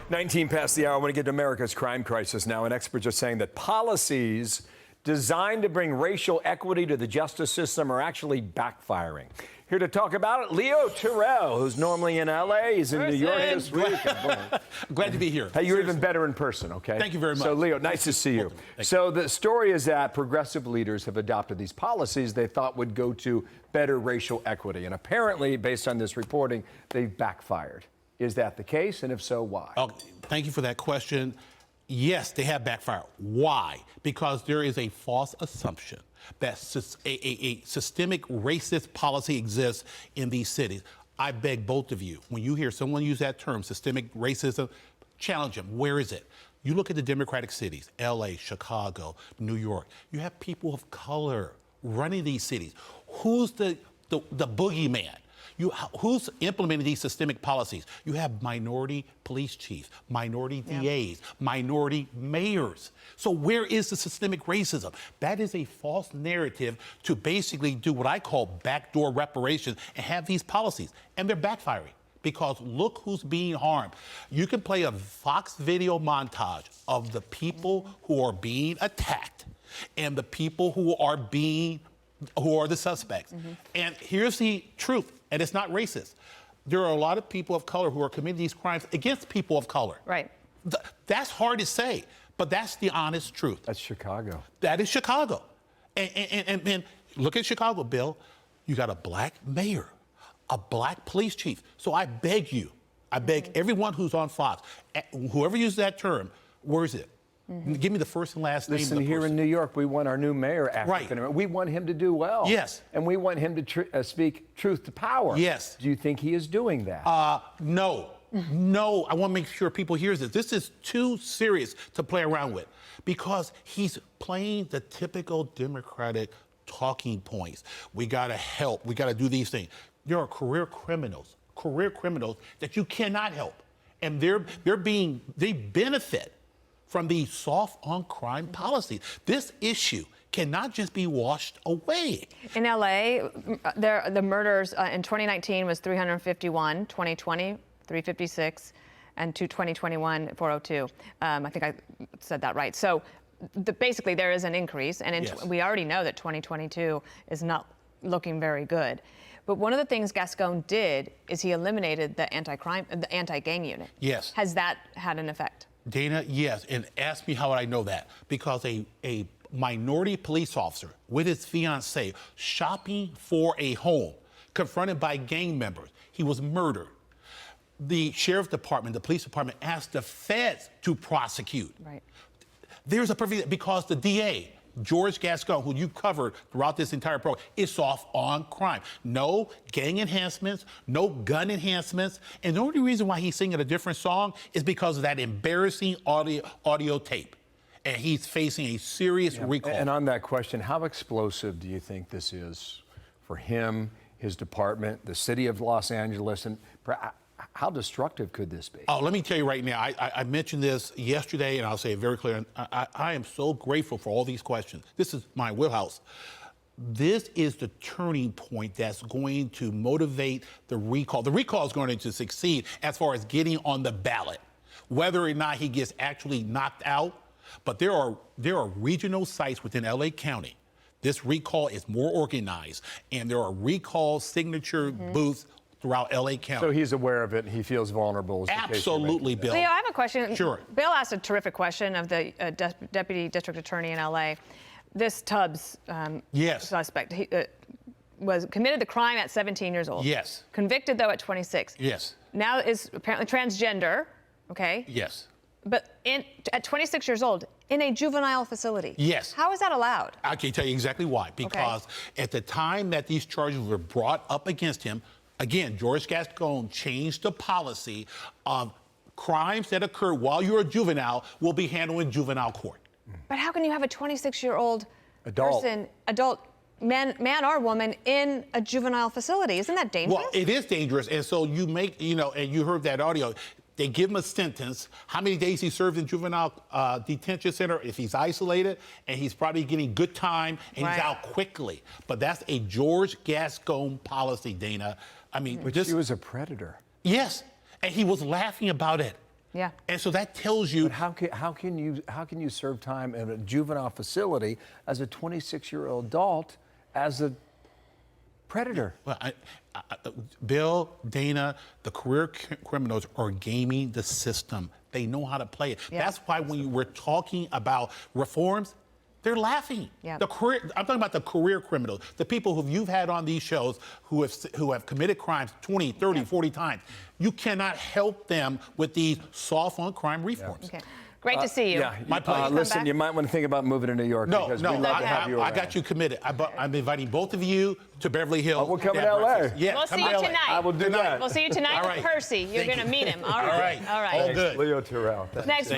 19 past the hour. I want to get to America's crime crisis now, and experts are saying that policies designed to bring racial equity to the justice system are actually backfiring. Here to talk about it, Leo Terrell, who's normally in L.A. He's in New York this week. Glad to be here. Hey, you're even better in person, okay? Thank you very much. So, Leo, nice to see you. So the story is that progressive leaders have adopted these policies they thought would go to better racial equity. And apparently, based on this reporting, they've backfired. Is that the case? And if so, why? Oh, thank you for that question. Yes, they have backfired. Why? Because there is a false assumption that a systemic racist policy exists in these cities. I beg both of you, when you hear someone use that term, systemic racism, challenge them. Where is it? You look at the Democratic cities, LA, Chicago, New York. You have people of color running these cities. Who's the boogeyman? Who's implementing these systemic policies? You have minority police chiefs, minority DAs, minority mayors. So where is the systemic racism? That is a false narrative to basically do what I call backdoor reparations and have these policies. And they're backfiring because look who's being harmed. You can play a Fox video montage of the people who are being attacked and the people who are the suspects. And here's the truth. And it's not racist. There are a lot of people of color who are committing these crimes against people of color. Right. That's hard to say, but that's the honest truth. That's Chicago. That is Chicago. And look at Chicago, Bill. You got a black mayor, a black police chief. So I beg you, I beg everyone who's on Fox, whoever uses that term, where is it? Give me the first and last name of the person. Here in New York, we want our new mayor African American. We want him to do well. Yes. And we want him to speak truth to power. Yes. Do you think he is doing that? No. No. I want to make sure people hear this. This is too serious to play around with because he's playing the typical Democratic talking points. We got to help. We got to do these things. There are career criminals that you cannot help. And they benefit from these soft on crime policies. This issue cannot just be washed away. In LA, the murders in 2019 was 351, 2020, 356, and 2021, 402. I think I said that right. So basically there is an increase, and we already know that 2022 is not looking very good. But one of the things Gascon did is he eliminated the anti-gang unit. Yes. Has that had an effect? Dana, yes, and ask me how would I know that? Because a minority police officer with his fiancée shopping for a home, confronted by gang members, he was murdered. The sheriff's department, the police department asked the feds to prosecute. Right. There's a perfect, because the DA, George Gascon, who you covered throughout this entire program, is soft on crime. No gang enhancements, no gun enhancements. And the only reason why he's singing a different song is because of that embarrassing audio tape. And he's facing a serious recall. And on that question, how explosive do you think this is for him, his department, the city of Los Angeles, and how destructive could this be? Oh, let me tell you right now, I mentioned this yesterday, and I'll say it very clear. I am so grateful for all these questions. This is my wheelhouse. This is the turning point that's going to motivate the recall. The recall is going to succeed as far as getting on the ballot, whether or not he gets actually knocked out. But there are regional sites within LA County. This recall is more organized, and there are recall signature booths throughout LA County. So he's aware of it and he feels vulnerable. Absolutely, Bill. Leo, I have a question. Sure. Bill asked a terrific question of the deputy district attorney in LA. This Tubbs suspect, he was committed the crime at 17 years old. Yes. Convicted, though, at 26. Yes. Now is apparently transgender, okay? Yes. But at 26 years old, in a juvenile facility. Yes. How is that allowed? I can tell you exactly why. Because at the time that these charges were brought up against him, again, George Gascon changed the policy of crimes that occur while you're a juvenile will be handled in juvenile court. But how can you have a 26-year-old adult man or woman in a juvenile facility? Isn't that dangerous? Well, it is dangerous. And so you make, and you heard that audio. They give him a sentence, how many days he served in juvenile detention center, if he's isolated, and he's probably getting good time, and he's out quickly. But that's a George Gascon policy, Dana. I mean, but he was a predator. Yes, and he was laughing about it. Yeah. And so that tells you. But how can you serve time in a juvenile facility as a 26-year-old adult as a predator? Well, Bill, Dana, the career criminals are gaming the system. They know how to play it. Yeah. That's why when we're talking about reforms, they're laughing. Yeah. I'm talking about the career criminals, the people who you've had on these shows who have committed crimes 20, 30, 40 times. You cannot help them with these soft on crime reforms. Okay. Great to see you. Yeah, My pleasure. listen, you might want to think about moving to New York. No, because no, we'd love to have you I around. got you committed. I'm inviting both of you to Beverly Hills. we're coming have to LA. breakfast. Yeah, We'll come see to you LA. tonight. I will do that. We'll see you tonight All with right. Percy. You're Thank going to you. meet him. All right. All right. All right. All good. Leo Terrell. Next,